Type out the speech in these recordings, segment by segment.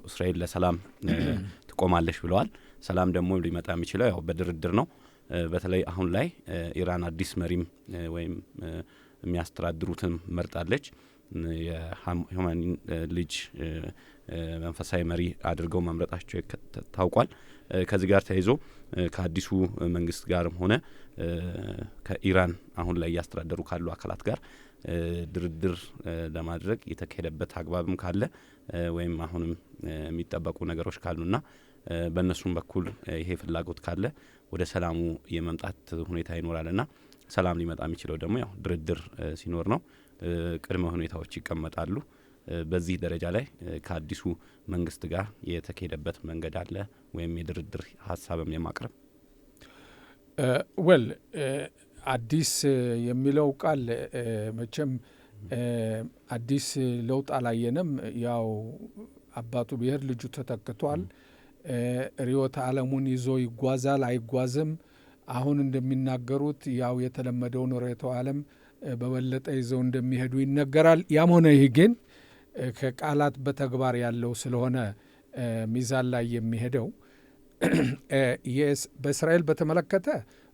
እስራኤል ለሰላም ትቆማለች ብለዋል። ሰላም ደግሞ ሊመጣ የሚችለው ያው በድርድር ነው። በተለይ አሁን ላይ ኢራን አዲስ መሪም ወይም የሚያስተዳድሩትን መርጣለች። የሃማኒ ልጅ መንፈሳዊ መሪ አድርገው መምረጣቸው ታውቋል። ከዚህ ጋር ተያይዞ ከአዲሱ መንግስት ጋርም ሆነ ከኢራን አሁን ላይ ያስተዳደሩ ካሉ አካላት ጋር ድርድር ለማድረግ የተካሄደበት አግባብም ካለ ወይም አሁንም የሚጠበቁ ነገሮች ካሉና በእነሱም በኩል ይሄ ፍላጎት ካለ ወደ ሰላሙ የመምጣት ሁኔታ ይኖራልና ሰላም ሊመጣ የሚችለው ደግሞ ያው ድርድር ሲኖር ነው። ቅድመ ሁኔታዎች ይቀመጣሉ። በዚህ ደረጃ ላይ ከአዲሱ መንግስት ጋር የተካሄደበት መንገድ አለ ወይም የድርድር ሀሳብም የማቅረብ አዲስ የሚለው ቃል መቼም አዲስ ለውጥ አላየንም። ያው አባቱ ብሔር ልጁ ተተክቷል። ርዕዮተ ዓለሙን ይዞ ይጓዛል አይጓዝም። አሁን እንደሚናገሩት ያው የተለመደውን ርዕዮተ ዓለም በበለጠ ይዘው እንደሚሄዱ ይነገራል። ያም ሆነ ይህ ግን ከቃላት በተግባር ያለው ስለሆነ ሚዛን ላይ የሚሄደው በእስራኤል በተመለከተ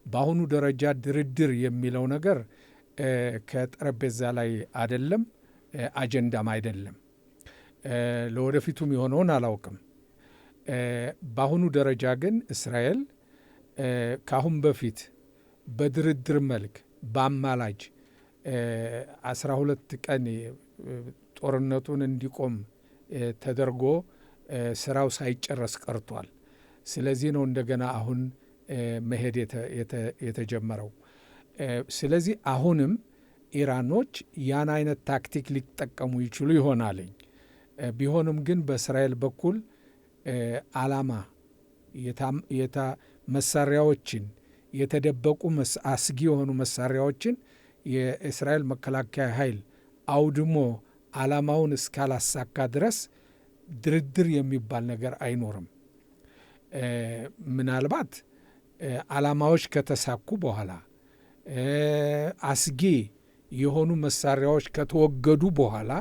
በአሁኑ ደረጃ ድርድር የሚለው ነገር ከጠረጴዛ ላይ አይደለም፣ አጀንዳም አይደለም። ለወደፊቱም የሆነውን አላውቅም። በአሁኑ ደረጃ ግን እስራኤል ከአሁን በፊት በድርድር መልክ በአማላጅ 12 ቀን ጦርነቱን እንዲቆም ተደርጎ ስራው ሳይጨረስ ቀርቷል። ስለዚህ ነው እንደገና አሁን መሄድ የተጀመረው። ስለዚህ አሁንም ኢራኖች ያን አይነት ታክቲክ ሊጠቀሙ ይችሉ ይሆናልኝ። ቢሆንም ግን በእስራኤል በኩል አላማ መሳሪያዎችን የተደበቁ አስጊ የሆኑ መሳሪያዎችን የእስራኤል መከላከያ ኃይል አውድሞ አላማውን እስካላሳካ ድረስ ድርድር የሚባል ነገር አይኖርም። ምናልባት አላማዎች ከተሳኩ በኋላ አስጊ የሆኑ መሳሪያዎች ከተወገዱ በኋላ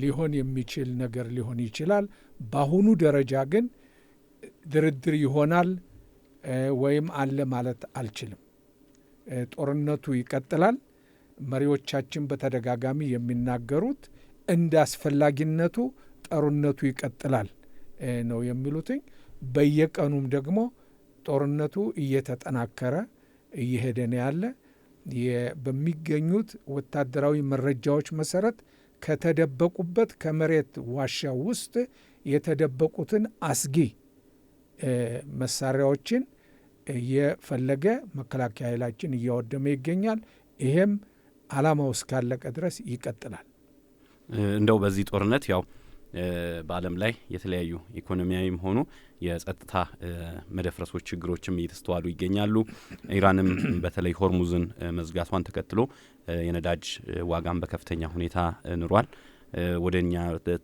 ሊሆን የሚችል ነገር ሊሆን ይችላል። በአሁኑ ደረጃ ግን ድርድር ይሆናል ወይም አለ ማለት አልችልም። ጦርነቱ ይቀጥላል። መሪዎቻችን በተደጋጋሚ የሚናገሩት እንደ አስፈላጊነቱ ጦርነቱ ይቀጥላል ነው የሚሉትኝ። በየቀኑም ደግሞ ጦርነቱ እየተጠናከረ እየሄደ ነው ያለ። በሚገኙት ወታደራዊ መረጃዎች መሰረት ከተደበቁበት ከመሬት ዋሻ ውስጥ የተደበቁትን አስጊ መሳሪያዎችን እየፈለገ መከላከያ ኃይላችን እያወደመ ይገኛል። ይሄም አላማው እስካለቀ ድረስ ይቀጥላል። እንደው በዚህ ጦርነት ያው በዓለም ላይ የተለያዩ ኢኮኖሚያዊም ሆኑ የጸጥታ መደፍረሶች ችግሮችም እየተስተዋሉ ይገኛሉ። ኢራንም በተለይ ሆርሙዝን መዝጋቷን ተከትሎ የነዳጅ ዋጋም በከፍተኛ ሁኔታ ንሯል። ወደኛ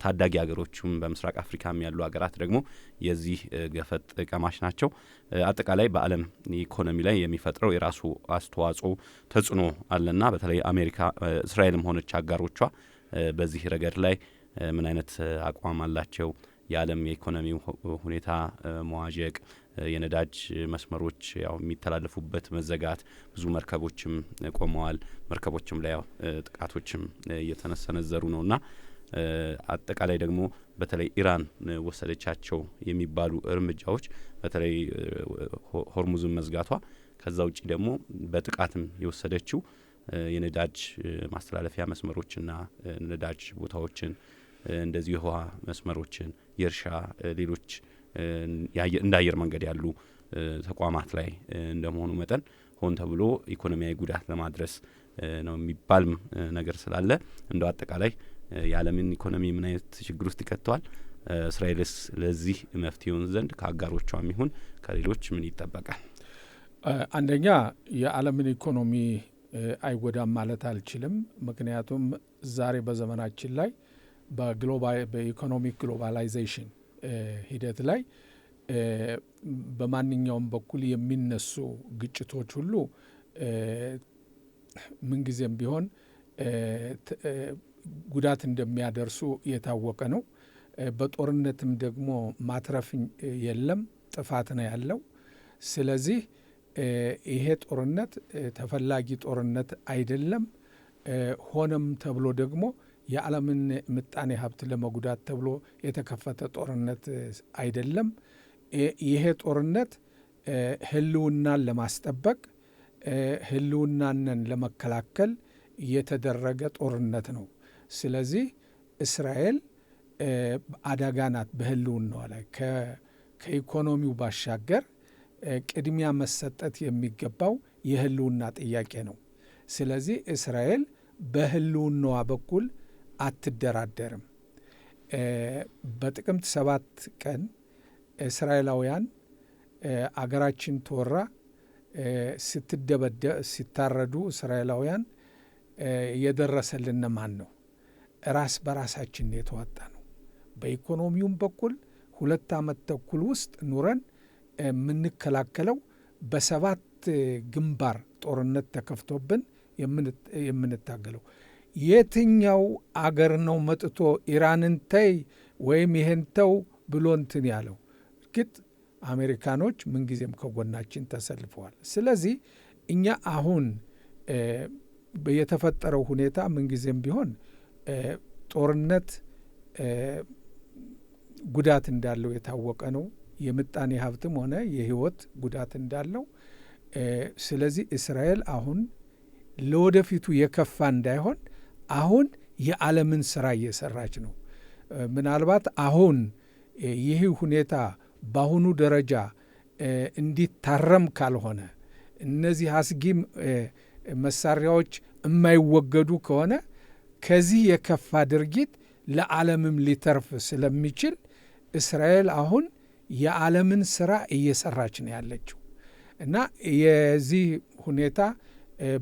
ታዳጊ ሀገሮችም በምስራቅ አፍሪካም ያሉ ሀገራት ደግሞ የዚህ ገፈት ቀማሽ ናቸው። አጠቃላይ በዓለም ኢኮኖሚ ላይ የሚፈጥረው የራሱ አስተዋጽኦ ተጽዕኖ አለና በተለይ አሜሪካ፣ እስራኤልም ሆነች አጋሮቿ በዚህ ረገድ ላይ ምን አይነት አቋም አላቸው? የዓለም የኢኮኖሚ ሁኔታ መዋዠቅ፣ የነዳጅ መስመሮች ያው የሚተላለፉበት መዘጋት፣ ብዙ መርከቦችም ቆመዋል። መርከቦችም ላይ ያው ጥቃቶችም እየተሰነዘሩ ነውና አጠቃላይ ደግሞ በተለይ ኢራን ወሰደቻቸው የሚባሉ እርምጃዎች በተለይ ሆርሙዝን መዝጋቷ፣ ከዛ ውጪ ደግሞ በጥቃትም የወሰደችው የነዳጅ ማስተላለፊያ መስመሮችና ነዳጅ ቦታዎችን እንደዚህ የውሃ መስመሮችን፣ የእርሻ ሌሎች እንደ አየር መንገድ ያሉ ተቋማት ላይ እንደመሆኑ መጠን ሆን ተብሎ ኢኮኖሚያዊ ጉዳት ለማድረስ ነው የሚባል ነገር ስላለ እንደው አጠቃላይ የዓለምን ኢኮኖሚ ምን አይነት ችግር ውስጥ ይከተዋል? እስራኤልስ ለዚህ መፍትሄውን ዘንድ ከአጋሮቿም ይሁን ከሌሎች ምን ይጠበቃል? አንደኛ የዓለምን ኢኮኖሚ አይጎዳም ማለት አልችልም። ምክንያቱም ዛሬ በዘመናችን ላይ በኢኮኖሚክ ግሎባላይዜሽን ሂደት ላይ በማንኛውም በኩል የሚነሱ ግጭቶች ሁሉ ምንጊዜም ቢሆን ጉዳት እንደሚያደርሱ የታወቀ ነው። በጦርነትም ደግሞ ማትረፍ የለም፣ ጥፋት ነው ያለው። ስለዚህ ይሄ ጦርነት ተፈላጊ ጦርነት አይደለም። ሆነም ተብሎ ደግሞ የዓለምን ምጣኔ ሀብት ለመጉዳት ተብሎ የተከፈተ ጦርነት አይደለም። ይሄ ጦርነት ህልውናን ለማስጠበቅ ህልውናንን ለመከላከል የተደረገ ጦርነት ነው። ስለዚህ እስራኤል አደጋ ናት በህልውናዋ ላይ። ከኢኮኖሚው ባሻገር ቅድሚያ መሰጠት የሚገባው የህልውና ጥያቄ ነው። ስለዚህ እስራኤል በህልውናዋ በኩል አትደራደርም። በጥቅምት 7 ቀን እስራኤላውያን አገራችን ተወራ ሲታረዱ እስራኤላውያን የደረሰልን ማን ነው? ራስ በራሳችን የተዋጣ ነው። በኢኮኖሚውም በኩል 2 ዓመት ተኩል ውስጥ ኑረን የምንከላከለው በ7 ግንባር ጦርነት ተከፍቶብን የምንታገለው። የትኛው አገር ነው መጥቶ ኢራንን ተይ ወይም ይሄን ተው ብሎ እንትን ያለው? እርግጥ አሜሪካኖች ምንጊዜም ከጎናችን ተሰልፈዋል። ስለዚህ እኛ አሁን የተፈጠረው ሁኔታ ምንጊዜም ቢሆን ጦርነት ጉዳት እንዳለው የታወቀ ነው። የምጣኔ ሀብትም ሆነ የህይወት ጉዳት እንዳለው። ስለዚህ እስራኤል አሁን ለወደፊቱ የከፋ እንዳይሆን አሁን የዓለምን ስራ እየሰራች ነው። ምናልባት አሁን ይህ ሁኔታ በአሁኑ ደረጃ እንዲታረም ካልሆነ፣ እነዚህ አስጊ መሳሪያዎች የማይወገዱ ከሆነ ከዚህ የከፋ ድርጊት ለዓለምም ሊተርፍ ስለሚችል እስራኤል አሁን የዓለምን ስራ እየሰራች ነው ያለችው እና የዚህ ሁኔታ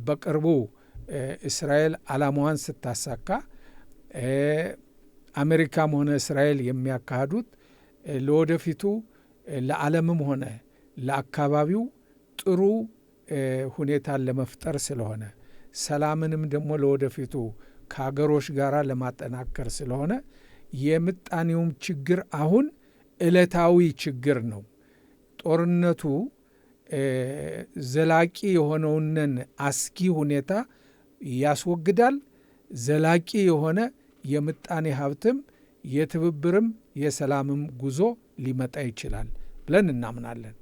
በቅርቡ እስራኤል ዓላማዋን ስታሳካ አሜሪካም ሆነ እስራኤል የሚያካሂዱት ለወደፊቱ ለዓለምም ሆነ ለአካባቢው ጥሩ ሁኔታን ለመፍጠር ስለሆነ ሰላምንም ደግሞ ለወደፊቱ ከሀገሮች ጋር ለማጠናከር ስለሆነ የምጣኔውም ችግር አሁን ዕለታዊ ችግር ነው። ጦርነቱ ዘላቂ የሆነውን አስጊ ሁኔታ ያስወግዳል። ዘላቂ የሆነ የምጣኔ ሀብትም የትብብርም የሰላምም ጉዞ ሊመጣ ይችላል ብለን እናምናለን።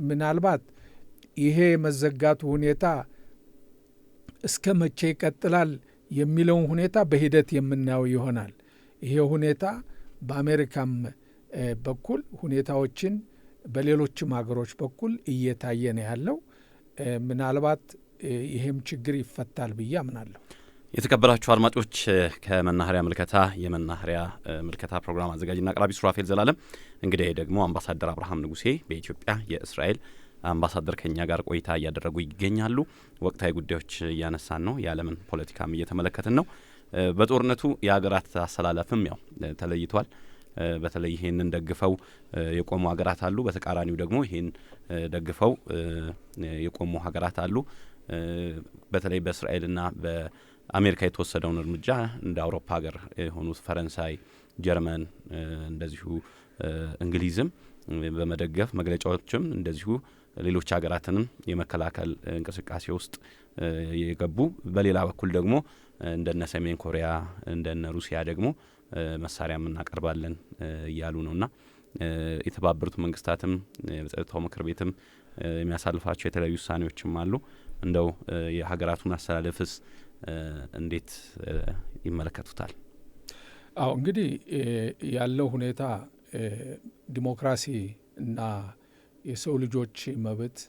ምናልባት ይሄ መዘጋቱ ሁኔታ እስከ መቼ ይቀጥላል የሚለውን ሁኔታ በሂደት የምናየው ይሆናል። ይሄ ሁኔታ በአሜሪካም በኩል ሁኔታዎችን በሌሎችም ሀገሮች በኩል እየታየ ነው ያለው። ምናልባት ይሄም ችግር ይፈታል ብዬ አምናለሁ። የተከበራችሁ አድማጮች ከመናኸሪያ ምልከታ የመናኸሪያ ምልከታ ፕሮግራም አዘጋጅና አቅራቢ ሱራፌል ዘላለም፣ እንግዲህ ደግሞ አምባሳደር አብርሃም ንጉሴ በኢትዮጵያ የእስራኤል አምባሳደር ከኛ ጋር ቆይታ እያደረጉ ይገኛሉ። ወቅታዊ ጉዳዮች እያነሳን ነው። የዓለምን ፖለቲካም እየተመለከትን ነው። በጦርነቱ የሀገራት አሰላለፍም ያው ተለይቷል። በተለይ ይሄንን ደግፈው የቆሙ ሀገራት አሉ። በተቃራኒው ደግሞ ይሄን ደግፈው የቆሙ ሀገራት አሉ። በተለይ በእስራኤልና በአሜሪካ የተወሰደውን እርምጃ እንደ አውሮፓ ሀገር የሆኑት ፈረንሳይ፣ ጀርመን እንደዚሁ እንግሊዝም በመደገፍ መግለጫዎችም እንደዚሁ ሌሎች ሀገራትንም የመከላከል እንቅስቃሴ ውስጥ የገቡ፣ በሌላ በኩል ደግሞ እንደነ ሰሜን ኮሪያ እንደነ ሩሲያ ደግሞ መሳሪያም እናቀርባለን እያሉ ነውና የተባበሩት መንግስታትም በጸጥታው ምክር ቤትም የሚያሳልፋቸው የተለያዩ ውሳኔዎችም አሉ። እንደው የሀገራቱን አስተላለፍስ እንዴት ይመለከቱታል? አዎ እንግዲህ ያለው ሁኔታ ዲሞክራሲ እና የሰው ልጆች መብት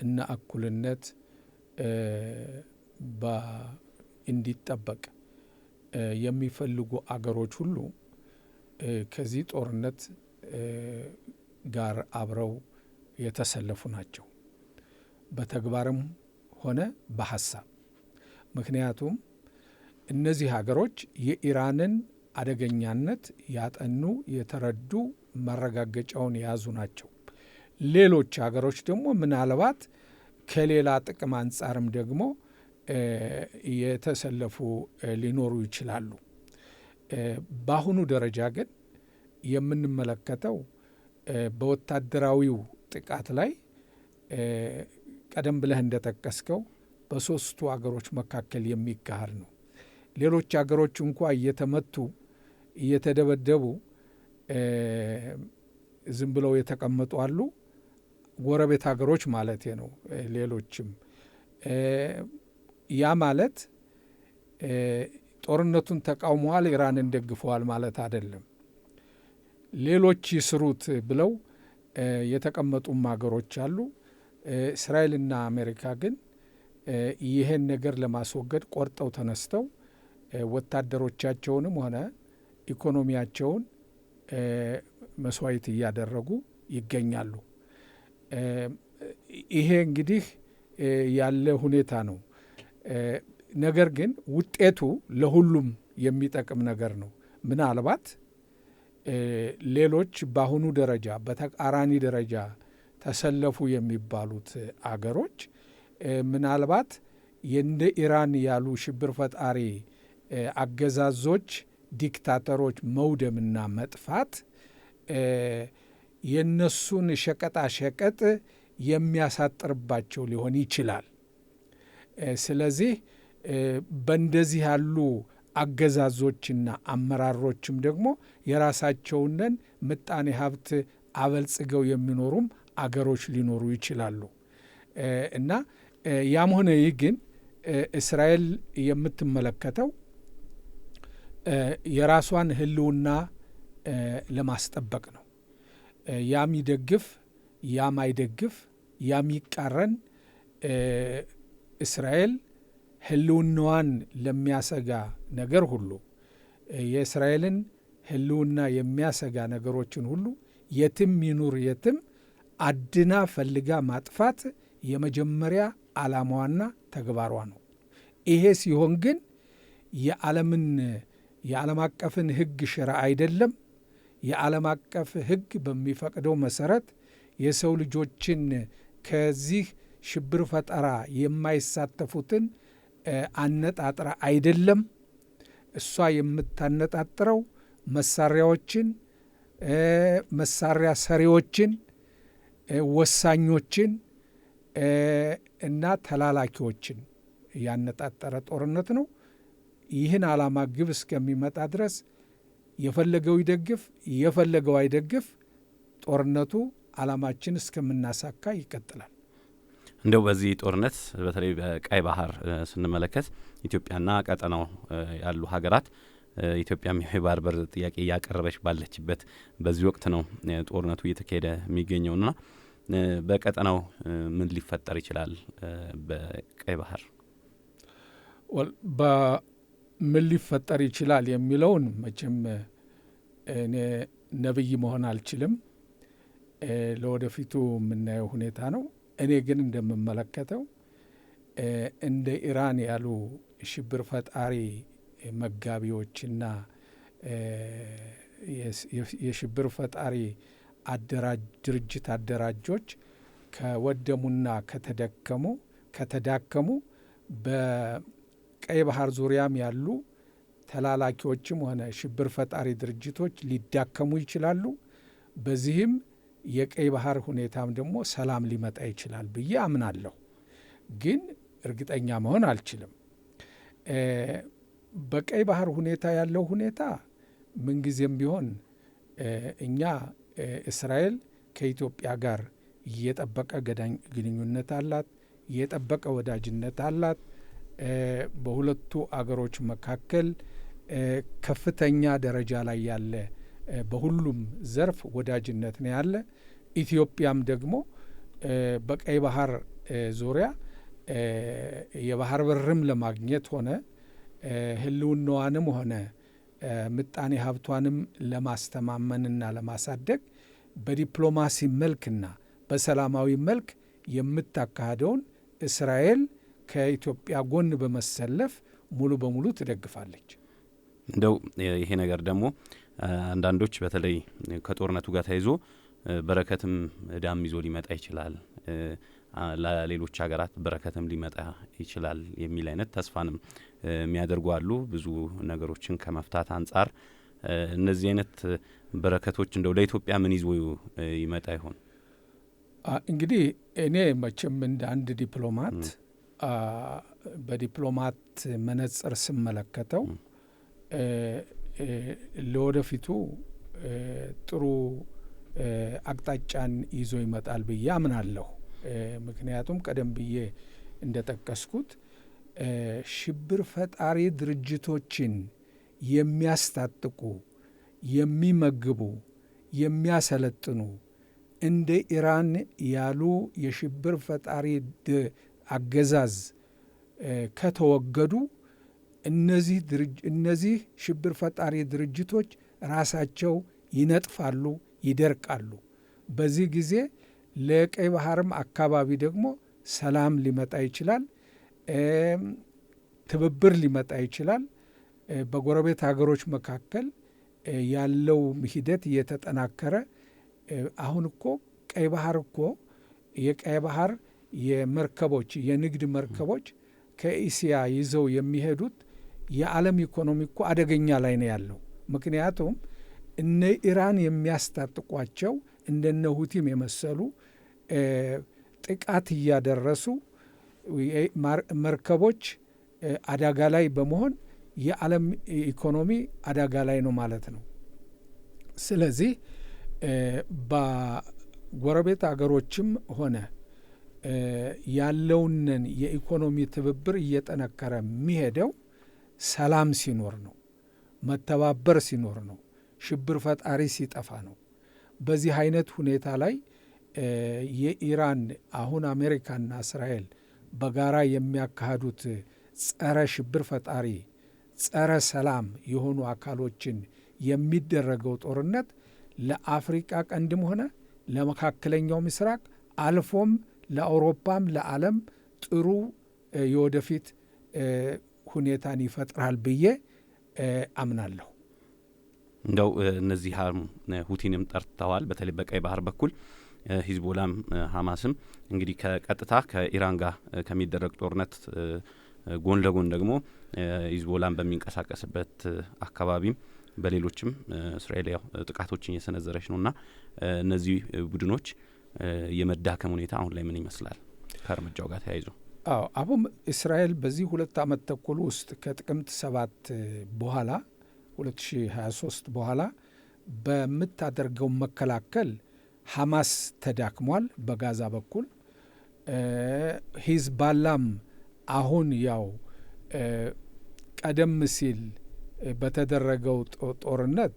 እና እኩልነት እንዲጠበቅ የሚፈልጉ አገሮች ሁሉ ከዚህ ጦርነት ጋር አብረው የተሰለፉ ናቸው፣ በተግባርም ሆነ በሀሳብ። ምክንያቱም እነዚህ ሀገሮች የኢራንን አደገኛነት ያጠኑ፣ የተረዱ፣ ማረጋገጫውን የያዙ ናቸው። ሌሎች ሀገሮች ደግሞ ምናልባት ከሌላ ጥቅም አንጻርም ደግሞ የተሰለፉ ሊኖሩ ይችላሉ። በአሁኑ ደረጃ ግን የምንመለከተው በወታደራዊው ጥቃት ላይ ቀደም ብለህ እንደጠቀስከው በሶስቱ አገሮች መካከል የሚካሄድ ነው። ሌሎች አገሮች እንኳ እየተመቱ እየተደበደቡ ዝም ብለው የተቀመጡ አሉ። ጎረቤት ሀገሮች ማለት ነው። ሌሎችም ያ ማለት ጦርነቱን ተቃውመዋል፣ ኢራንን ደግፈዋል ማለት አይደለም። ሌሎች ይስሩት ብለው የተቀመጡም ሀገሮች አሉ። እስራኤልና አሜሪካ ግን ይህን ነገር ለማስወገድ ቆርጠው ተነስተው ወታደሮቻቸውንም ሆነ ኢኮኖሚያቸውን መስዋዕት እያደረጉ ይገኛሉ። ይሄ እንግዲህ ያለ ሁኔታ ነው። ነገር ግን ውጤቱ ለሁሉም የሚጠቅም ነገር ነው። ምናልባት ሌሎች በአሁኑ ደረጃ በተቃራኒ ደረጃ ተሰለፉ የሚባሉት አገሮች ምናልባት እንደ ኢራን ያሉ ሽብር ፈጣሪ አገዛዞች፣ ዲክታተሮች መውደምና መጥፋት የነሱን ሸቀጣ ሸቀጥ የሚያሳጥርባቸው ሊሆን ይችላል። ስለዚህ በእንደዚህ ያሉ አገዛዞችና አመራሮችም ደግሞ የራሳቸውንን ምጣኔ ሀብት አበልጽገው የሚኖሩም አገሮች ሊኖሩ ይችላሉ እና ያም ሆነ ይህ ግን እስራኤል የምትመለከተው የራሷን ሕልውና ለማስጠበቅ ነው። ያም ይደግፍ ያም አይደግፍ ያም ይቃረን እስራኤል ሕልውናዋን ለሚያሰጋ ነገር ሁሉ የእስራኤልን ሕልውና የሚያሰጋ ነገሮችን ሁሉ የትም ይኑር የትም አድና ፈልጋ ማጥፋት የመጀመሪያ ዓላማዋና ተግባሯ ነው። ይሄ ሲሆን ግን የዓለም አቀፍን ሕግ ሽራ አይደለም። የዓለም አቀፍ ሕግ በሚፈቅደው መሰረት የሰው ልጆችን ከዚህ ሽብር ፈጠራ የማይሳተፉትን አነጣጥራ አይደለም። እሷ የምታነጣጥረው መሳሪያዎችን፣ መሳሪያ ሰሪዎችን፣ ወሳኞችን እና ተላላኪዎችን ያነጣጠረ ጦርነት ነው። ይህን ዓላማ ግብ እስከሚመጣ ድረስ የፈለገው ይደግፍ የፈለገው አይደግፍ ጦርነቱ ዓላማችን እስከምናሳካ ይቀጥላል። እንደው በዚህ ጦርነት በተለይ በቀይ ባህር ስንመለከት ኢትዮጵያና ቀጠናው ያሉ ሀገራት ኢትዮጵያም የባህር በር ጥያቄ እያቀረበች ባለችበት በዚህ ወቅት ነው ጦርነቱ እየተካሄደ የሚገኘውና በቀጠናው ምን ሊፈጠር ይችላል? በቀይ ባህር በምን ሊፈጠር ይችላል የሚለውን መቼም እኔ ነብይ መሆን አልችልም። ለወደፊቱ የምናየው ሁኔታ ነው። እኔ ግን እንደምመለከተው እንደ ኢራን ያሉ ሽብር ፈጣሪ መጋቢዎችና የሽብር ፈጣሪ ድርጅት አደራጆች ከወደሙና ከተዳከሙ በቀይ ባህር ዙሪያም ያሉ ተላላኪዎችም ሆነ ሽብር ፈጣሪ ድርጅቶች ሊዳከሙ ይችላሉ። በዚህም የቀይ ባህር ሁኔታም ደግሞ ሰላም ሊመጣ ይችላል ብዬ አምናለሁ። ግን እርግጠኛ መሆን አልችልም። በቀይ ባህር ሁኔታ ያለው ሁኔታ ምንጊዜም ቢሆን እኛ እስራኤል ከኢትዮጵያ ጋር የጠበቀ ግንኙነት አላት፣ የጠበቀ ወዳጅነት አላት። በሁለቱ አገሮች መካከል ከፍተኛ ደረጃ ላይ ያለ በሁሉም ዘርፍ ወዳጅነት ነው ያለ። ኢትዮጵያም ደግሞ በቀይ ባህር ዙሪያ የባህር በርም ለማግኘት ሆነ ሕልውናዋንም ሆነ ምጣኔ ሀብቷንም ለማስተማመንና ለማሳደግ በዲፕሎማሲ መልክና በሰላማዊ መልክ የምታካሄደውን እስራኤል ከኢትዮጵያ ጎን በመሰለፍ ሙሉ በሙሉ ትደግፋለች። እንደው ይሄ ነገር ደግሞ አንዳንዶች በተለይ ከጦርነቱ ጋር ተያይዞ በረከትም እዳም ይዞ ሊመጣ ይችላል። ለሌሎች ሀገራት በረከትም ሊመጣ ይችላል የሚል አይነት ተስፋንም የሚያደርጉ አሉ። ብዙ ነገሮችን ከመፍታት አንጻር እነዚህ አይነት በረከቶች እንደው ለኢትዮጵያ ምን ይዞ ይመጣ ይሆን? እንግዲህ እኔ መቼም እንደ አንድ ዲፕሎማት በዲፕሎማት መነጽር ስመለከተው ለወደፊቱ ጥሩ አቅጣጫን ይዞ ይመጣል ብዬ አምናለሁ። ምክንያቱም ቀደም ብዬ እንደጠቀስኩት ሽብር ፈጣሪ ድርጅቶችን የሚያስታጥቁ፣ የሚመግቡ፣ የሚያሰለጥኑ እንደ ኢራን ያሉ የሽብር ፈጣሪ አገዛዝ ከተወገዱ እነዚህ ሽብር ፈጣሪ ድርጅቶች ራሳቸው ይነጥፋሉ፣ ይደርቃሉ። በዚህ ጊዜ ለቀይ ባህርም አካባቢ ደግሞ ሰላም ሊመጣ ይችላል፣ ትብብር ሊመጣ ይችላል። በጎረቤት ሀገሮች መካከል ያለው ሂደት እየተጠናከረ አሁን እኮ ቀይ ባህር እኮ የቀይ ባህር የመርከቦች የንግድ መርከቦች ከእስያ ይዘው የሚሄዱት የዓለም ኢኮኖሚ እኮ አደገኛ ላይ ነው ያለው። ምክንያቱም እነ ኢራን የሚያስታጥቋቸው እንደነ ሁቲም የመሰሉ ጥቃት እያደረሱ መርከቦች አደጋ ላይ በመሆን የዓለም ኢኮኖሚ አደጋ ላይ ነው ማለት ነው። ስለዚህ በጎረቤት አገሮችም ሆነ ያለውንን የኢኮኖሚ ትብብር እየጠነከረ የሚሄደው ሰላም ሲኖር ነው፣ መተባበር ሲኖር ነው፣ ሽብር ፈጣሪ ሲጠፋ ነው። በዚህ አይነት ሁኔታ ላይ የኢራን አሁን አሜሪካና እስራኤል በጋራ የሚያካሂዱት ጸረ ሽብር ፈጣሪ ጸረ ሰላም የሆኑ አካሎችን የሚደረገው ጦርነት ለአፍሪቃ ቀንድም ሆነ ለመካከለኛው ምስራቅ አልፎም ለአውሮፓም ለዓለም ጥሩ የወደፊት ሁኔታን ይፈጥራል ብዬ አምናለሁ። እንደው እነዚህ ሁቲንም ጠርተዋል። በተለይ በቀይ ባህር በኩል ሂዝቦላም ሐማስም እንግዲህ ከቀጥታ ከኢራን ጋር ከሚደረግ ጦርነት ጎን ለጎን ደግሞ ሂዝቦላም በሚንቀሳቀስበት አካባቢም በሌሎችም እስራኤል ያው ጥቃቶችን እየሰነዘረች ነውና እነዚህ ቡድኖች የመዳከም ሁኔታ አሁን ላይ ምን ይመስላል ከእርምጃው ጋር ተያይዞ? አሁን እስራኤል በዚህ 2 ዓመት ተኩል ውስጥ ከጥቅምት 7 በኋላ 2023 በኋላ በምታደርገው መከላከል ሐማስ ተዳክሟል በጋዛ በኩል። ሂዝባላም አሁን ያው ቀደም ሲል በተደረገው ጦርነት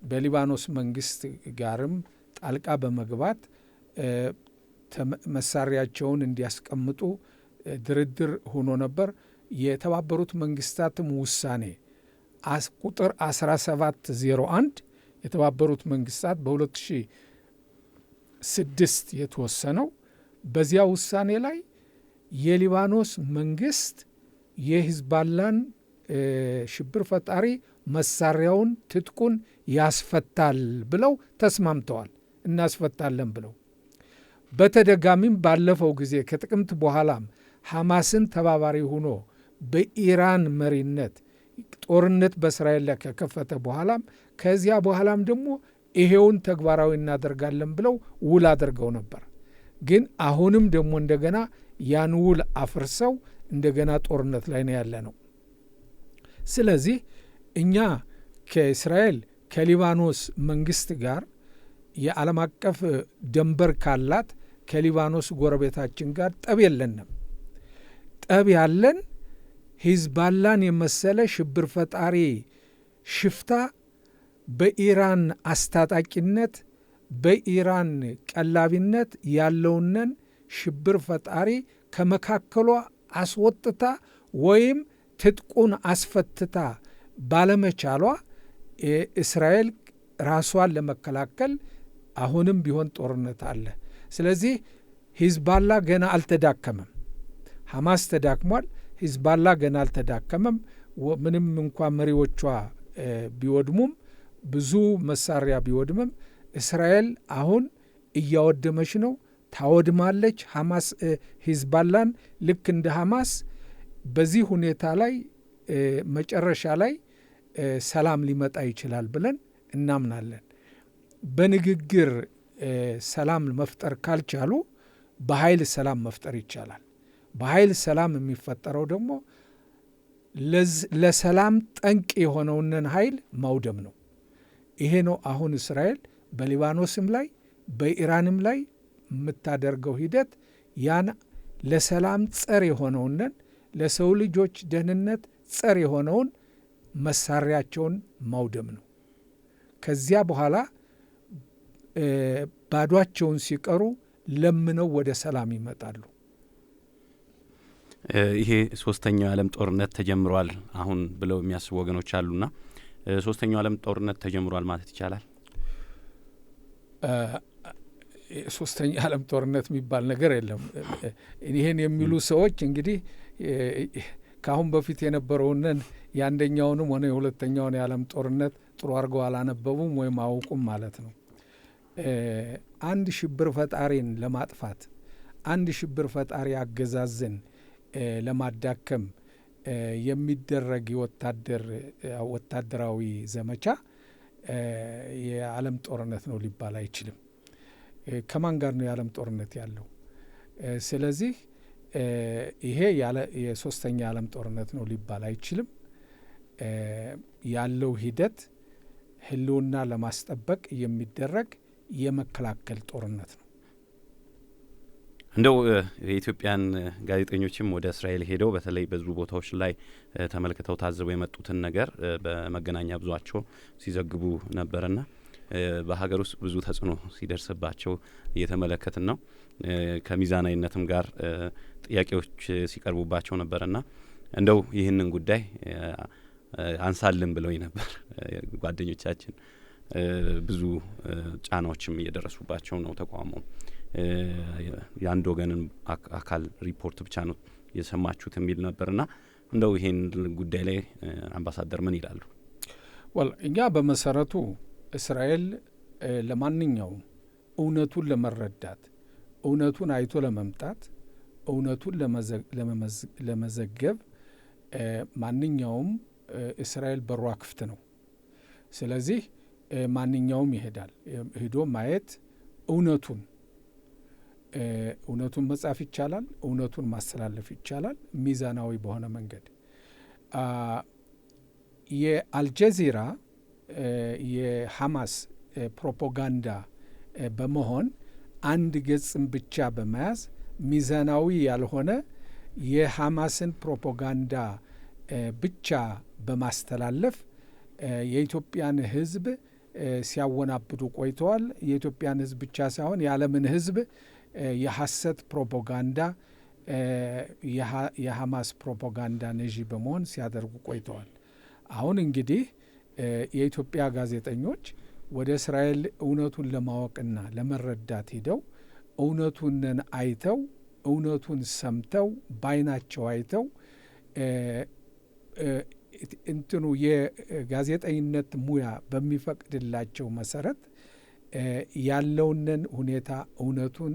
በሊባኖስ መንግስት ጋርም ጣልቃ በመግባት መሳሪያቸውን እንዲያስቀምጡ ድርድር ሆኖ ነበር። የተባበሩት መንግስታትም ውሳኔ ቁጥር 1701 የተባበሩት መንግስታት በ2006 የተወሰነው በዚያ ውሳኔ ላይ የሊባኖስ መንግስት የሂዝባላን ሽብር ፈጣሪ መሳሪያውን ትጥቁን ያስፈታል ብለው ተስማምተዋል። እናስፈታለን ብለው በተደጋሚም ባለፈው ጊዜ ከጥቅምት በኋላም ሐማስን ተባባሪ ሆኖ በኢራን መሪነት ጦርነት በእስራኤል ላይ ከከፈተ በኋላም ከዚያ በኋላም ደግሞ ይሄውን ተግባራዊ እናደርጋለን ብለው ውል አድርገው ነበር። ግን አሁንም ደግሞ እንደገና ያን ውል አፍርሰው እንደገና ጦርነት ላይ ነው ያለ ነው። ስለዚህ እኛ ከእስራኤል ከሊባኖስ መንግስት ጋር የዓለም አቀፍ ደንበር ካላት ከሊባኖስ ጎረቤታችን ጋር ጠብ የለንም። ጠብ ያለን ሂዝባላን የመሰለ ሽብር ፈጣሪ ሽፍታ በኢራን አስታጣቂነት በኢራን ቀላቢነት ያለውንን ሽብር ፈጣሪ ከመካከሏ አስወጥታ ወይም ትጥቁን አስፈትታ ባለመቻሏ እስራኤል ራሷን ለመከላከል አሁንም ቢሆን ጦርነት አለ። ስለዚህ ሂዝባላ ገና አልተዳከመም። ሐማስ ተዳክሟል። ሂዝባላ ገና አልተዳከመም። ምንም እንኳ መሪዎቿ ቢወድሙም ብዙ መሳሪያ ቢወድምም እስራኤል አሁን እያወደመች ነው፣ ታወድማለች። ሐማስ ሂዝባላን ልክ እንደ ሐማስ በዚህ ሁኔታ ላይ መጨረሻ ላይ ሰላም ሊመጣ ይችላል ብለን እናምናለን። በንግግር ሰላም መፍጠር ካልቻሉ በኃይል ሰላም መፍጠር ይቻላል። በኃይል ሰላም የሚፈጠረው ደግሞ ለሰላም ጠንቅ የሆነውን ኃይል ማውደም ነው። ይሄ ነው አሁን እስራኤል በሊባኖስም ላይ በኢራንም ላይ የምታደርገው ሂደት። ያን ለሰላም ጸር የሆነውን ለሰው ልጆች ደህንነት ጸር የሆነውን መሳሪያቸውን ማውደም ነው። ከዚያ በኋላ ባዷቸውን ሲቀሩ ለምነው ወደ ሰላም ይመጣሉ። ይሄ ሶስተኛው የዓለም ጦርነት ተጀምሯል አሁን ብለው የሚያስቡ ወገኖች አሉና ሶስተኛው የዓለም ጦርነት ተጀምሯል ማለት ይቻላል? ሶስተኛ የዓለም ጦርነት የሚባል ነገር የለም። ይህን የሚሉ ሰዎች እንግዲህ ከአሁን በፊት የነበረውን የአንደኛውንም ሆነ የሁለተኛውን የዓለም ጦርነት ጥሩ አድርገው አላነበቡም ወይም አያውቁም ማለት ነው። አንድ ሽብር ፈጣሪን ለማጥፋት አንድ ሽብር ፈጣሪ አገዛዝን ለማዳከም የሚደረግ ወታደራዊ ዘመቻ የዓለም ጦርነት ነው ሊባል አይችልም። ከማን ጋር ነው የዓለም ጦርነት ያለው? ስለዚህ ይሄ የሶስተኛ የዓለም ጦርነት ነው ሊባል አይችልም። ያለው ሂደት ህልውና ለማስጠበቅ የሚደረግ የመከላከል ጦርነት ነው። እንደው የኢትዮጵያን ጋዜጠኞችም ወደ እስራኤል ሄደው በተለይ ብዙ ቦታዎች ላይ ተመልክተው ታዝበው የመጡትን ነገር በመገናኛ ብዙኃቸው ሲዘግቡ ነበርና በሀገር ውስጥ ብዙ ተጽዕኖ ሲደርስባቸው እየተመለከትን ነው። ከሚዛናዊነትም ጋር ጥያቄዎች ሲቀርቡባቸው ነበርና እንደው ይህንን ጉዳይ አንሳልን ብለውኝ ነበር ጓደኞቻችን። ብዙ ጫናዎችም እየደረሱባቸው ነው። ተቋሙ የአንድ ወገንን አካል ሪፖርት ብቻ ነው የሰማችሁት የሚል ነበርና እንደው ይሄን ጉዳይ ላይ አምባሳደር ምን ይላሉ? እኛ በመሰረቱ እስራኤል ለማንኛውም እውነቱን ለመረዳት እውነቱን አይቶ ለመምጣት እውነቱን ለመዘገብ ማንኛውም እስራኤል በሯ ክፍት ነው። ስለዚህ ማንኛውም ይሄዳል። ሄዶ ማየት እውነቱን መጻፍ ይቻላል። እውነቱን ማስተላለፍ ይቻላል ሚዛናዊ በሆነ መንገድ። የአልጀዚራ የሐማስ ፕሮፓጋንዳ በመሆን አንድ ገጽም ብቻ በመያዝ ሚዛናዊ ያልሆነ የሐማስን ፕሮፓጋንዳ ብቻ በማስተላለፍ የኢትዮጵያን ሕዝብ ሲያወናብዱ ቆይተዋል። የኢትዮጵያን ሕዝብ ብቻ ሳይሆን የዓለምን ሕዝብ የሐሰት ፕሮፓጋንዳ የሐማስ ፕሮፓጋንዳ ነዢ በመሆን ሲያደርጉ ቆይተዋል። አሁን እንግዲህ የኢትዮጵያ ጋዜጠኞች ወደ እስራኤል እውነቱን ለማወቅና ለመረዳት ሂደው እውነቱን አይተው እውነቱን ሰምተው ባይናቸው አይተው እንትኑ የጋዜጠኝነት ሙያ በሚፈቅድላቸው መሰረት ያለውንን ሁኔታ እውነቱን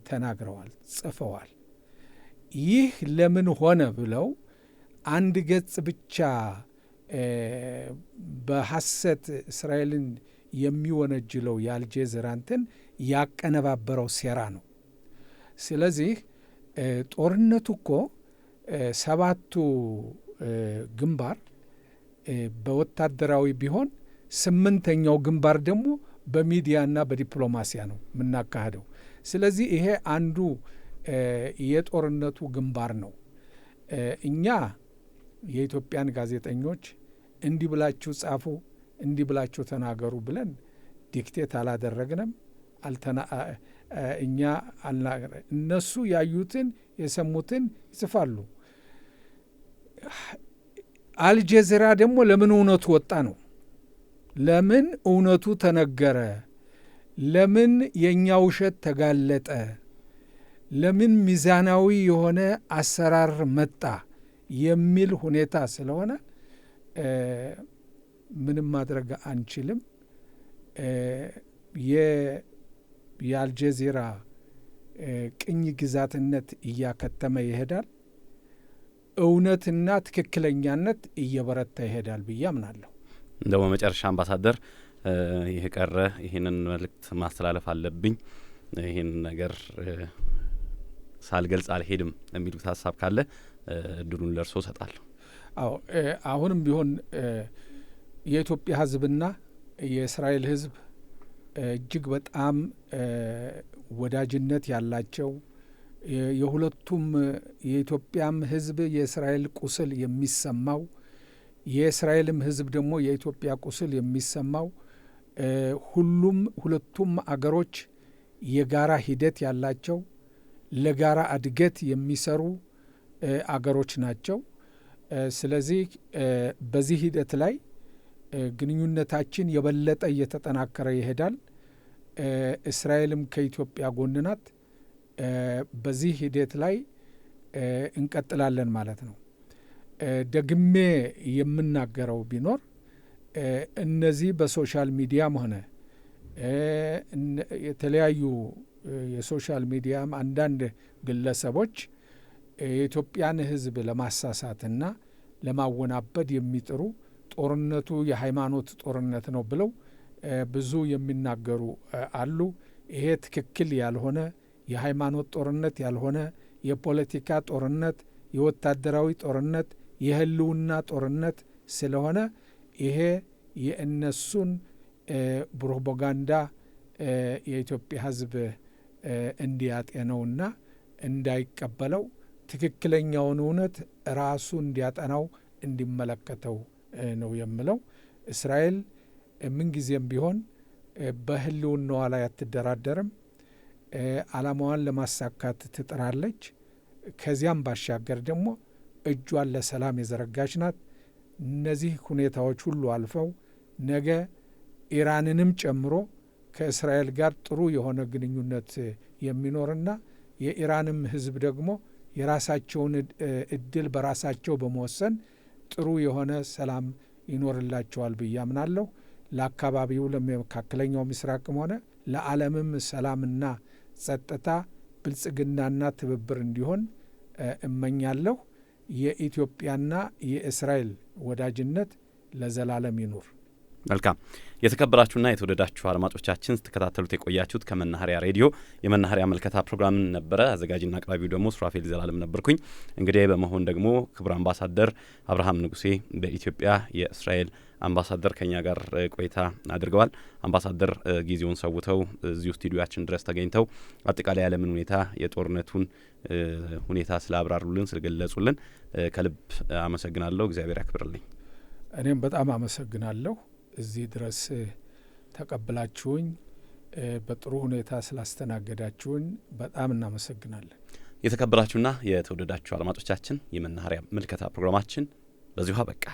ተናግረዋል፣ ጽፈዋል። ይህ ለምን ሆነ ብለው አንድ ገጽ ብቻ በሐሰት እስራኤልን የሚወነጅለው የአልጀዚራ እንትን ያቀነባበረው ሴራ ነው። ስለዚህ ጦርነቱ እኮ ሰባቱ ግንባር በወታደራዊ ቢሆን ስምንተኛው ግንባር ደግሞ በሚዲያና በዲፕሎማሲያ ነው የምናካሄደው። ስለዚህ ይሄ አንዱ የጦርነቱ ግንባር ነው። እኛ የኢትዮጵያን ጋዜጠኞች እንዲህ ብላችሁ ጻፉ፣ እንዲህ ብላችሁ ተናገሩ ብለን ዲክቴት አላደረግንም። እኛ እነሱ ያዩትን የሰሙትን ይጽፋሉ። አልጀዚራ ደግሞ ለምን እውነቱ ወጣ ነው። ለምን እውነቱ ተነገረ? ለምን የእኛ ውሸት ተጋለጠ? ለምን ሚዛናዊ የሆነ አሰራር መጣ የሚል ሁኔታ ስለሆነ ምንም ማድረግ አንችልም። የአልጀዚራ ቅኝ ግዛትነት እያከተመ ይሄዳል። እውነትና ትክክለኛነት እየበረታ ይሄዳል ብዬ አምናለሁ። እንደው በመጨረሻ አምባሳደር ይህ ቀረ ይህንን መልእክት ማስተላለፍ አለብኝ ይህን ነገር ሳልገልጽ አልሄድም የሚሉት ሀሳብ ካለ እድሉን ለርሶ ሰጣለሁ። አዎ አሁንም ቢሆን የኢትዮጵያ ሕዝብና የእስራኤል ሕዝብ እጅግ በጣም ወዳጅነት ያላቸው የሁለቱም የኢትዮጵያም ሕዝብ የእስራኤል ቁስል የሚሰማው የእስራኤልም ሕዝብ ደግሞ የኢትዮጵያ ቁስል የሚሰማው ሁለቱም አገሮች የጋራ ሂደት ያላቸው ለጋራ እድገት የሚሰሩ አገሮች ናቸው። ስለዚህ በዚህ ሂደት ላይ ግንኙነታችን የበለጠ እየተጠናከረ ይሄዳል። እስራኤልም ከኢትዮጵያ ጎን ናት። በዚህ ሂደት ላይ እንቀጥላለን ማለት ነው። ደግሜ የምናገረው ቢኖር እነዚህ በሶሻል ሚዲያም ሆነ የተለያዩ የሶሻል ሚዲያም አንዳንድ ግለሰቦች የኢትዮጵያን ሕዝብ ለማሳሳትና ለማወናበድ የሚጥሩ ጦርነቱ የሃይማኖት ጦርነት ነው ብለው ብዙ የሚናገሩ አሉ። ይሄ ትክክል ያልሆነ የሃይማኖት ጦርነት ያልሆነ የፖለቲካ ጦርነት፣ የወታደራዊ ጦርነት፣ የህልውና ጦርነት ስለሆነ ይሄ የእነሱን ፕሮፓጋንዳ የኢትዮጵያ ሕዝብ እንዲያጤነውና እንዳይቀበለው ትክክለኛውን እውነት ራሱ እንዲያጠናው እንዲመለከተው ነው የምለው። እስራኤል ምንጊዜም ቢሆን በህልውናዋ ላይ አትደራደርም። ዓላማዋን ለማሳካት ትጥራለች። ከዚያም ባሻገር ደግሞ እጇን ለሰላም የዘረጋች ናት። እነዚህ ሁኔታዎች ሁሉ አልፈው ነገ ኢራንንም ጨምሮ ከእስራኤል ጋር ጥሩ የሆነ ግንኙነት የሚኖርና የኢራንም ሕዝብ ደግሞ የራሳቸውን እድል በራሳቸው በመወሰን ጥሩ የሆነ ሰላም ይኖርላቸዋል ብዬ አምናለሁ። ለአካባቢው ለመካከለኛው ምስራቅም ሆነ ለዓለምም ሰላምና ጸጥታ፣ ብልጽግናና ትብብር እንዲሆን እመኛለሁ። የኢትዮጵያና የእስራኤል ወዳጅነት ለዘላለም ይኑር። መልካም። የተከበራችሁና የተወደዳችሁ አድማጮቻችን ስትከታተሉት የቆያችሁት ከመናኸሪያ ሬዲዮ የመናኸሪያ መልከታ ፕሮግራምን ነበረ። አዘጋጅና አቅራቢው ደግሞ ሱራፌል ዘላለም ነበርኩኝ። እንግዲህ በመሆን ደግሞ ክቡር አምባሳደር አብርሃም ንጉሴ በኢትዮጵያ የእስራኤል አምባሳደር ከኛ ጋር ቆይታ አድርገዋል። አምባሳደር ጊዜውን ሰውተው እዚሁ ስቱዲዮአችን ድረስ ተገኝተው አጠቃላይ ያለምን ሁኔታ የጦርነቱን ሁኔታ ስላብራሩልን ስለገለጹልን ከልብ አመሰግናለሁ። እግዚአብሔር ያክብርልኝ። እኔም በጣም አመሰግናለሁ። እዚህ ድረስ ተቀብላችሁኝ በጥሩ ሁኔታ ስላስተናገዳችሁኝ በጣም እናመሰግናለን። የተከበራችሁና የተወደዳችሁ አድማጮቻችን የመናኸሪያ ምልከታ ፕሮግራማችን በዚሁ አበቃ።